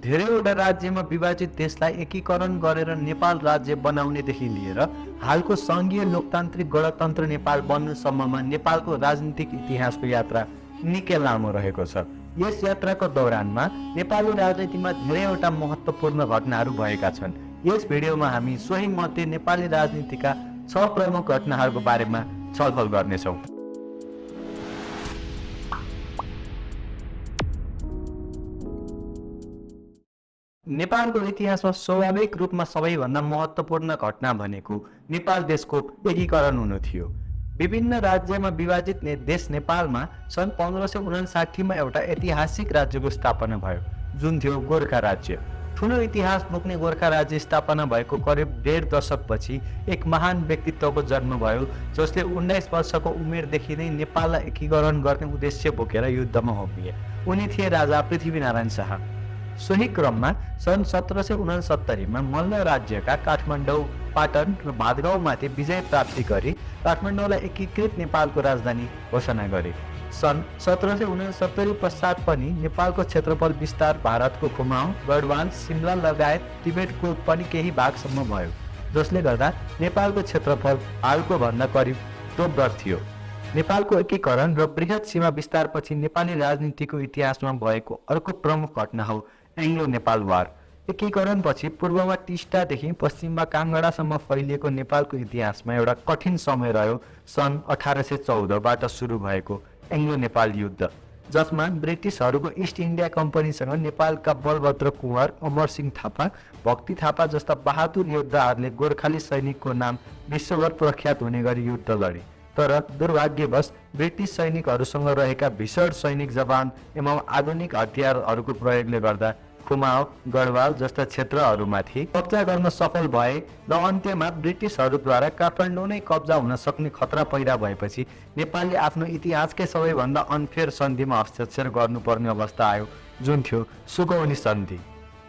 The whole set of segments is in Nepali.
धेरैवटा राज्यमा विभाजित देशलाई एकीकरण गरेर नेपाल राज्य बनाउनेदेखि लिएर हालको सङ्घीय लोकतान्त्रिक गणतन्त्र नेपाल बन्नुसम्ममा नेपालको राजनीतिक इतिहासको यात्रा निकै लामो रहेको छ। यस यात्राको दौरानमा नेपाली राजनीतिमा धेरैवटा महत्त्वपूर्ण घटनाहरू भएका छन्। यस भिडियोमा हामी सोही मध्ये नेपाली राजनीतिका 6 प्रमुख घटनाहरूको बारेमा छलफल गर्नेछौँ। नेपालको इतिहासमा स्वाभाविक रूपमा सबैभन्दा महत्त्वपूर्ण घटना भनेको नेपाल देशको एकीकरण हुनु थियो। विभिन्न राज्यमा विभाजित देश नेपालमा सन् 1559 मा एउटा ऐतिहासिक राज्यको स्थापना भयो, जुन थियो गोर्खा राज्य। ठुलो इतिहास बोक्ने गोर्खा राज्य स्थापना भएको करिब 1.5 दशकपछि एक महान व्यक्तित्वको जन्म भयो, जसले 19 वर्षको उमेरदेखि नै नेपाललाई एकीकरण गर्ने उद्देश्य बोकेर युद्धमा होमिए। उनी थिए राजा पृथ्वीनारायण शाह। सोही क्रममा सन् 1769 मा मल्ल राज्यका काठमाडौँ, पाटन र भादगाउँमाथि विजय प्राप्ति गरी काठमाडौँलाई एकीकृत नेपालको राजधानी घोषणा गरे। सन् 1769 पश्चात पनि नेपालको क्षेत्रफल विस्तार भारतको कुमाऊँ, गढवाल, सिमला लगायत तिब्बतको पनि केही भागसम्म भयो, जसले गर्दा नेपालको क्षेत्रफल हालको भन्दा करिब दोब्बर थियो। नेपालको एकीकरण र बृहत सीमा विस्तारपछि नेपाली राजनीतिको इतिहासमा भएको अर्को प्रमुख घटना हो एङ्ग्लो नेपाल वार। एकीकरणपछि पूर्वमा टिस्टादेखि पश्चिममा काङ्गडासम्म फैलिएको नेपालको इतिहासमा एउटा कठिन समय रह्यो सन् 1814बाट सुरु भएको एङ्ग्लो नेपाल युद्ध, जसमा ब्रिटिसहरूको इस्ट इन्डिया कम्पनीसँग नेपालका बलभद्र कुँवर, अमरसिंह थापा, भक्ति थापा जस्ता बहादुर योद्धाहरूले गोर्खाली सैनिकको नाम विश्वभर प्रख्यात हुने गरी युद्ध लडे। तर दुर्भाग्यवश ब्रिटिस सैनिकहरूसँग रहेका भीषण सैनिक जवान एवं आधुनिक हतियारहरूको प्रयोगले गर्दा कुमाऊँ, गढवाल जस्ता क्षेत्रहरूमाथि कब्जा गर्न सफल भए र अन्त्यमा ब्रिटिसहरूद्वारा काठमाडौँ नै कब्जा हुन सक्ने खतरा पैदा भएपछि नेपालले आफ्नो इतिहासकै सबैभन्दा अनफेयर सन्धिमा हस्ताक्षर गर्नुपर्ने अवस्था आयो, जुन थियो सुगौली सन्धि।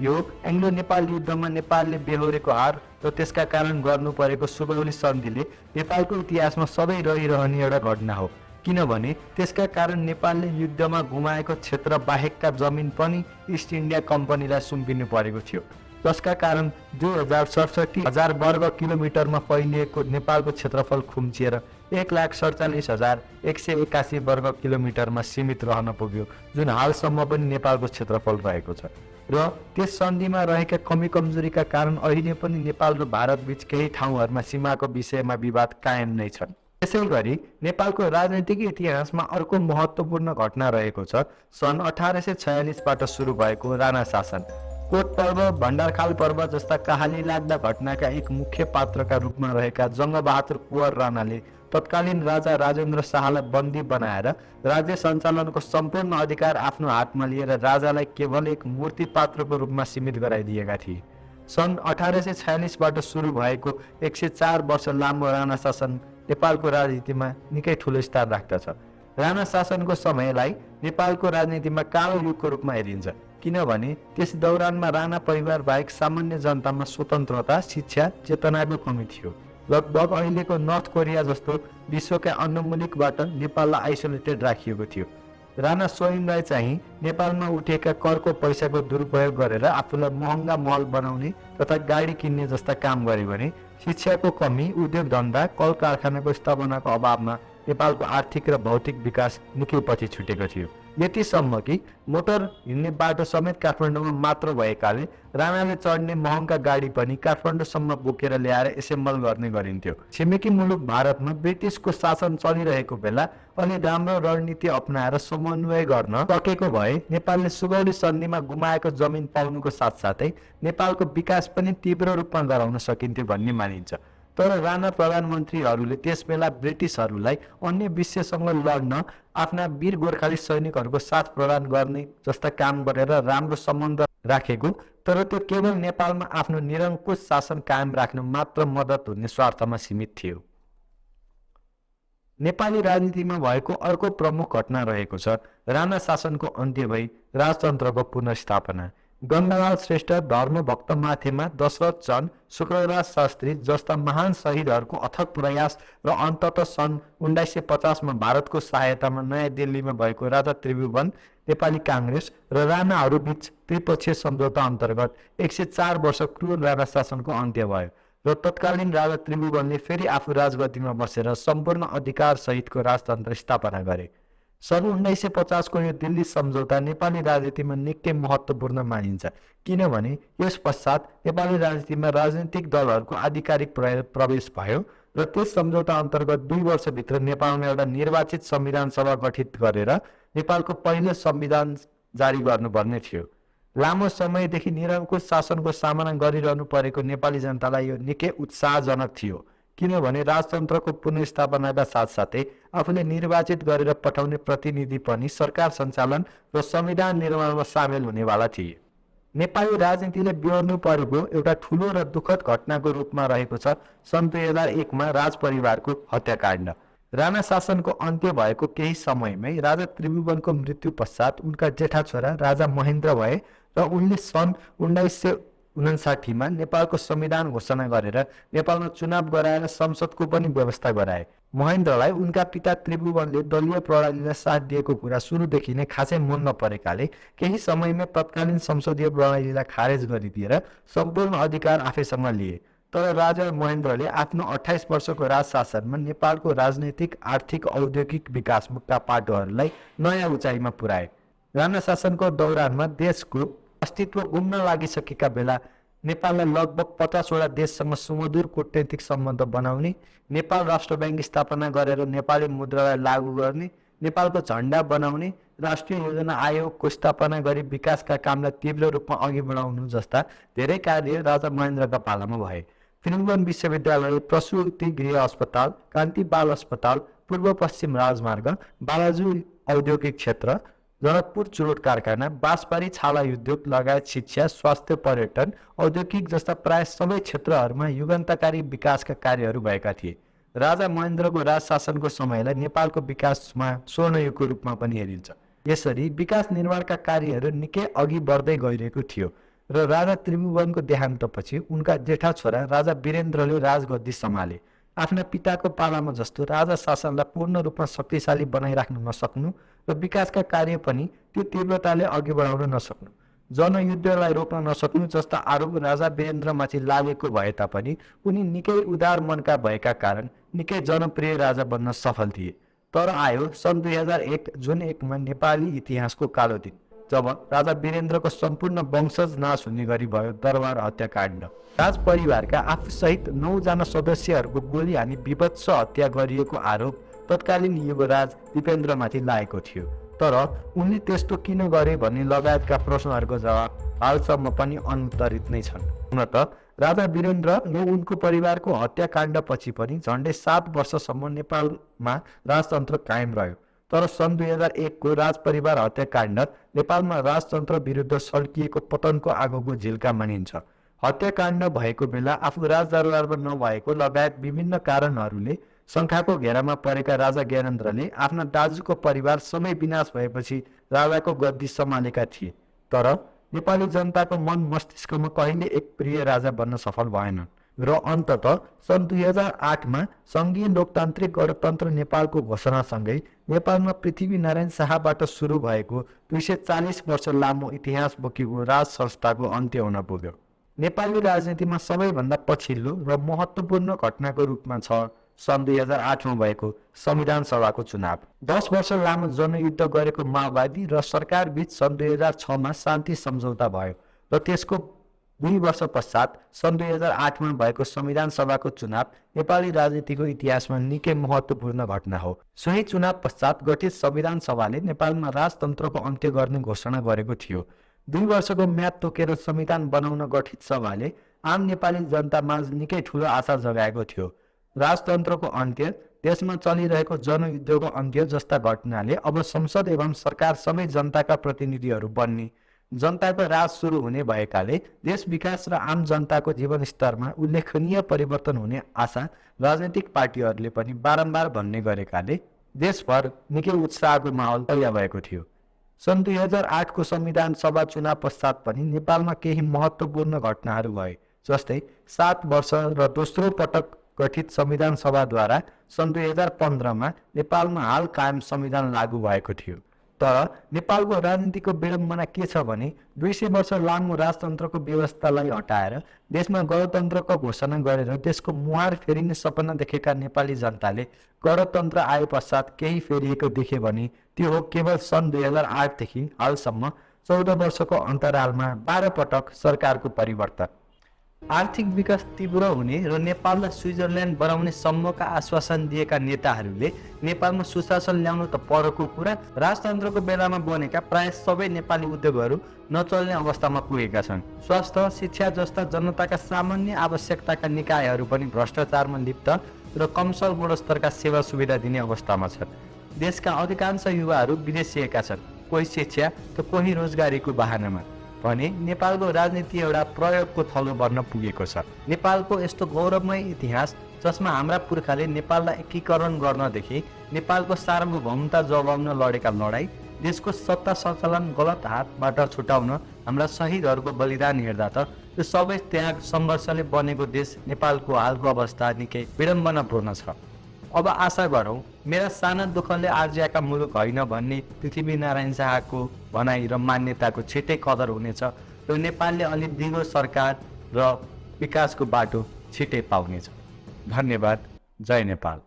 यो एङ्ग्लो नेपाल युद्धमा नेपालले बेहोरेको हार र त्यसका कारण गर्नु परेको सुगौली सन्धिले नेपालको इतिहासमा सधैँ रहिरहने एउटा घटना हो, किनभने त्यसका कारण नेपालले युद्धमा गुमाएको क्षेत्र बाहेकका जमिन पनि इस्ट इन्डिया कम्पनीलाई सुम्पिनु परेको थियो, जसका कारण 2,67,000 वर्ग किलोमिटरमा फैलिएको नेपालको क्षेत्रफल खुम्चिएर 1,47,181 वर्ग किलोमिटरमा सीमित रहन पुग्यो, जुन हालसम्म पनि नेपालको क्षेत्रफल रहेको छ। र त्यस सन्धिमा रहेका कमी कमजोरीका कारण अहिले पनि नेपाल र भारत बीच केही ठाउँहरूमा सीमाको विषयमा विवाद कायम नै छन्। त्यसै गरी नेपालको राजनीतिक इतिहासमा अर्को महत्त्वपूर्ण घटना रहेको छ सन् 1846बाट सुरु भएको राणा शासन। कोट पर्व, भण्डारखाल पर्व जस्ता कहानी लाग्दा घटनाका एक मुख्य पात्रका रूपमा रहेका जङ्गबहादुर कुँवर राणाले तत्कालीन राजा राजेन्द्र शाहलाई बन्दी बनाएर राज्य सञ्चालनको सम्पूर्ण अधिकार आफ्नो हातमा लिएर राजालाई केवल एक मूर्ति पात्रको रूपमा सीमित गराइदिएका थिए। सन् 1846बाट सुरु भएको 104 वर्ष लामो राणा शासन नेपालको राजनीतिमा निकै ठुलो स्थान राख्दछ। राणा शासनको समयलाई नेपालको राजनीतिमा कालो युगको रूपमा हेरिन्छ, किनभने त्यस दौरानमा राणा परिवार बाहेक सामान्य जनतामा स्वतन्त्रता, शिक्षा, चेतनाको कमी थियो। लगभग अहिलेको नर्थ कोरिया जस्तो विश्वका अन्य मुलुकबाट नेपाललाई आइसोलेटेड राखिएको थियो। राणा स्वयंलाई चाहिँ नेपालमा उठेका करको पैसाको दुरुपयोग गरेर आफूलाई महँगा महल बनाउने तथा गाडी किन्ने जस्ता काम गरे भने शिक्षाको कमी, उद्योग धन्दा, कल कारखानाको स्थापनाको अभावमा नेपालको आर्थिक र भौतिक विकास निकै पछि छुटेको थियो। यतिसम्म कि मोटर हिँड्ने बाटो समेत काठमाडौँमा मात्र भएकाले राणाले चढ्ने महँगा गाडी पनि काठमाडौँसम्म बोकेर ल्याएर एसेम्बल गर्ने गरिन्थ्यो। छिमेकी मुलुक भारतमा ब्रिटिसको शासन चलिरहेको बेला अनि राम्रो रणनीति अपनाएर समन्वय गर्न सकेको भए नेपालले सुगौली सन्धिमा गुमाएको जमिन पाउनुको साथसाथै नेपालको विकास पनि तीव्र रूपमा गराउन सकिन्थ्यो भन्ने मानिन्छ। तर राणा प्रधानमन्त्रीहरूले त्यसबेला ब्रिटिसहरूलाई अन्य विश्वसँग लड्न आफ्ना वीर गोर्खाली सैनिकहरूको साथ प्रदान गर्ने जस्ता काम गरेर राम्रो सम्बन्ध राखेको, तर त्यो केवल नेपालमा आफ्नो निरङ्कुश शासन कायम राख्न मात्र मद्दत हुने स्वार्थमा सीमित थियो। नेपाली राजनीतिमा भएको अर्को प्रमुख घटना रहेको छ राणा शासनको अन्त्य भई राजतन्त्रको पुनर्स्थापना। गङ्गालाल श्रेष्ठ, धर्मभक्त माथेमा दशरथ चन्द, शुक्रराज शास्त्री जस्ता महान शहीदहरूको अथक प्रयास र अन्ततः सन् 1950 मा भारतको सहायतामा नयाँ दिल्लीमा भएको राजा त्रिभुवन नेपाली काङ्ग्रेस र राणाहरू बीच त्रिपक्षीय सम्झौता अन्तर्गत 104 वर्ष क्रूर राणा शासनको अन्त्य भयो र तत्कालीन राजा त्रिभुवनले फेरि आफू राजगद्दीमा बसेर सम्पूर्ण अधिकार सहितको राजतन्त्र स्थापना गरे। सन् 1950 को यो दिल्ली सम्झौता नेपाली राजनीतिमा निकै महत्त्वपूर्ण मानिन्छ, किनभने यस पश्चात नेपाली राजनीतिमा राजनीतिक दलहरूको आधिकारिक प्रवेश भयो र त्यस सम्झौता अन्तर्गत 2 वर्षभित्र नेपालमा एउटा निर्वाचित संविधान सभा गठित गरेर नेपालको पहिलो संविधान जारी गर्नुपर्ने थियो। लामो समयदेखि निरङ्कुश शासनको सामना गरिरहनु परेको नेपाली जनतालाई यो निकै उत्साहजनक थियो, किनभने राजतन्त्रको पुनर्स्थापनाका साथसाथै आफूले निर्वाचित गरेर पठाउने प्रतिनिधि पनि सरकार सञ्चालन र संविधान निर्माणमा सामेल हुनेवाला थिए। नेपाली राजनीतिले बिहोर्नु परेको एउटा ठूलो र दुःखद घटनाको रूपमा रहेको छ सन् 2001 मा राजपरिवारको हत्याकाण्ड। राणा शासनको अन्त्य भएको केही समयमै राजा त्रिभुवनको मृत्यु पश्चात उनका जेठा छोरा राजा महेन्द्र भए र उनले सन् 1959 मा नेपालको संविधान घोषणा गरेर नेपालमा चुनाव गराएर संसदको पनि व्यवस्था गराए। महेन्द्रलाई उनका पिता त्रिभुवनले दलीय प्रणालीलाई साथ दिएको कुरा सुरुदेखि नै खासै मन नपरेकाले केही समयमै तत्कालीन संसदीय प्रणालीलाई खारेज गरिदिएर सम्पूर्ण अधिकार आफैसँग लिए। तर राजा महेन्द्रले आफ्नो 28 वर्षको राज शासनमा नेपालको राजनैतिक, आर्थिक, औद्योगिक विकासका पाटोहरूलाई नयाँ उचाइमा पुर्याए। राणा शासनको दौरानमा देशको अस्तित्व गुम्न लागिसकेका बेला नेपाललाई लगभग 50 वटा देशसँग सुमधुर कूटनैतिक सम्बन्ध बनाउने, नेपाल राष्ट्र ब्याङ्क स्थापना गरेर नेपाली मुद्रालाई लागू गर्ने, नेपालको झण्डा बनाउने, राष्ट्रिय योजना आयोगको स्थापना गरी विकासका कामलाई तीव्र रूपमा अघि बढाउनु जस्ता धेरै कार्य राजा महेन्द्रका पालामा भए। त्रिभुवन विश्वविद्यालय, प्रसूति गृह अस्पताल, कान्ति बाल अस्पताल, पूर्व पश्चिम राजमार्ग, बालाजु औद्योगिक क्षेत्र, जनकपुर चुरोट कारखाना, बाँसबारी छाला उद्योग लगायत शिक्षा, स्वास्थ्य, पर्यटन, औद्योगिक जस्ता प्राय सबै क्षेत्रहरूमा युगान्तकारी विकासका कार्यहरू भएका थिए। राजा महेन्द्रको राज शासनको समयलाई नेपालको विकासमा स्वर्णयुगको रूपमा पनि हेरिन्छ। यसरी विकास निर्माणका कार्यहरू निकै अघि बढ्दै गइरहेको थियो र राजा त्रिभुवनको देहान्तपछि उनका जेठा छोरा राजा वीरेन्द्रले राजगद्दी सम्हाले। आफ्ना पिताको पालामा जस्तो राजा शासनलाई पूर्ण रूपमा शक्तिशाली बनाइराख्न नसक्नु र विकासका कार्य पनि त्यो तीव्रताले अघि बढाउन नसक्नु, जनयुद्धलाई रोक्न नसक्नु जस्ता आरोप राजा वीरेन्द्रमाथि लागेको भए तापनि उनी निकै उदार मनका भएका कारण निकै जनप्रिय राजा बन्न सफल थिए। तर आयो सन् 2001 जुन 1 मा नेपाली इतिहासको कालो दिन, जब राजा वीरेन्द्रको सम्पूर्ण वंशज नाश हुने गरी भयो दरबार हत्याकाण्ड। राजपरिवारका आफूसहित 9 जना सदस्यहरूको गोली हानी विभत्स हत्या गरिएको आरोप तत्कालीन युवराज दिपेन्द्रमाथि लागेको थियो। तर उनले त्यस्तो किन गरे भन्ने लगायतका प्रश्नहरूको जवाब हालसम्म पनि अनुत्तरित नै छन्। हुन त राजा वीरेन्द्र र उनको परिवारको हत्याकाण्डपछि पनि झन्डै 7 वर्षसम्म नेपालमा राजतन्त्र कायम रह्यो। तर सन् 2001 को राजपरिवार हत्याकाण्ड नेपालमा राजतन्त्र विरुद्ध सल्किएको पतनको आगोको झिल्का मानिन्छ। हत्याकाण्ड भएको बेला आफू राजदरबारमा नभएको लगायत विभिन्न कारणहरूले शङ्काको घेरामा परेका राजा ज्ञानेन्द्रले आफ्ना दाजुको परिवार सबै विनाश भएपछि राजाको गद्दी सम्हालेका थिए। तर नेपाली जनताको मन मस्तिष्कमा कहिले एक प्रिय राजा बन्न सफल भएनन् र अन्ततः सन् 2008 मा सङ्घीय लोकतान्त्रिक गणतन्त्र नेपालको घोषणासँगै नेपालमा पृथ्वीनारायण शाहबाट सुरु भएको 240 वर्ष लामो इतिहास बोकेको राज संस्थाको अन्त्य हुन पुग्यो। नेपाली राजनीतिमा सबैभन्दा पछिल्लो र महत्त्वपूर्ण घटनाको रूपमा छ सन् 2008 मा भएको संविधान सभाको चुनाव। 10 वर्ष लामो जनयुद्ध गरेको माओवादी र सरकार बीच सन् 2006 मा शान्ति सम्झौता भयो र त्यसको 2 वर्ष पश्चात सन् 2008 मा भएको संविधान सभाको चुनाव नेपाली राजनीतिको इतिहासमा निकै महत्त्वपूर्ण घटना हो। सोही चुनाव पश्चात गठित संविधान सभाले नेपालमा राजतन्त्रको अन्त्य गर्ने घोषणा गरेको थियो। 2 वर्षको म्याद तोकेर संविधान बनाउन गठित सभाले आम नेपाली जनतामाझ निकै ठूलो आशा जगाएको थियो। राजतन्त्रको अन्त्य, देशमा चलिरहेको जनयुद्धको अन्त्य जस्ता घटनाले अब संसद एवं सरकार सबै जनताका प्रतिनिधिहरू बन्ने, जनताको राज सुरु हुने भएकाले देश विकास र आम जनताको जीवनस्तरमा उल्लेखनीय परिवर्तन हुने आशा राजनीतिक पार्टीहरूले पनि बारम्बार भन्ने गरेकाले देशभर निकै उत्साहको माहौल तयार भएको थियो। सन् 2008 को संविधान सभा चुनाव पश्चात पनि नेपालमा केही महत्त्वपूर्ण घटनाहरू भए, जस्तै 7 वर्ष र दोस्रो पटक गठित संविधान सभाद्वारा सन् 2015 मा नेपालमा हाल कायम संविधान लागू भएको थियो। तर नेपालको राजनीतिको विडम्बना के छ भने 200 वर्ष लामो राजतन्त्रको व्यवस्थालाई हटाएर देशमा गणतन्त्रको घोषणा गरेर त्यसको मुहार फेरिने सपना देखेका नेपाली जनताले गणतन्त्र आए पश्चात केही फेरिएको देखे भने त्यो हो केवल सन् 2008 देखि हालसम्म 14 वर्षको अन्तरालमा 12 पटक सरकारको परिवर्तन। आर्थिक विकास तीव्र हुने र नेपाललाई स्विजरल्यान्ड बनाउने सम्मका आश्वासन दिएका नेताहरूले नेपालमा सुशासन ल्याउनु त परको कुरा, राजतन्त्रको बेलामा बनेका प्राय सबै नेपाली उद्योगहरू नचल्ने अवस्थामा पुगेका छन्। स्वास्थ्य, शिक्षा जस्ता जनताका सामान्य आवश्यकताका निकायहरू पनि भ्रष्टाचारमा लिप्त र कमसल गुणस्तरका सेवा सुविधा दिने अवस्थामा छन्। देशका अधिकांश युवाहरू विदेशिएका छन्, कोही शिक्षा त कोही रोजगारीको बहानामा भने नेपालको राजनीति एउटा प्रयोगको थलो बन्न पुगेको छ। नेपालको यस्तो गौरवमय इतिहास जसमा हाम्रा पुर्खाले नेपाललाई एकीकरण गर्नदेखि नेपालको सार्वभौमता जोगाउन लडेका लडाईँ, देशको सत्ता सञ्चालन गलत हातबाट छुटाउन हाम्रा शहीदहरूको बलिदान हेर्दा त यो सबै त्याग सङ्घर्षले बनेको देश नेपालको हालको अवस्था निकै विडम्बनापूर्ण छ। अब आशा गरौँ मेरा साना दुःखले आर्जिएका मुलुक होइन भन्ने पृथ्वीनारायण शाहको भनाइ र मान्यताको छिट्टै कदर हुनेछ र नेपालले अलि दिगो सरकार र विकासको बाटो छिट्टै पाउनेछ। धन्यवाद। जय नेपाल।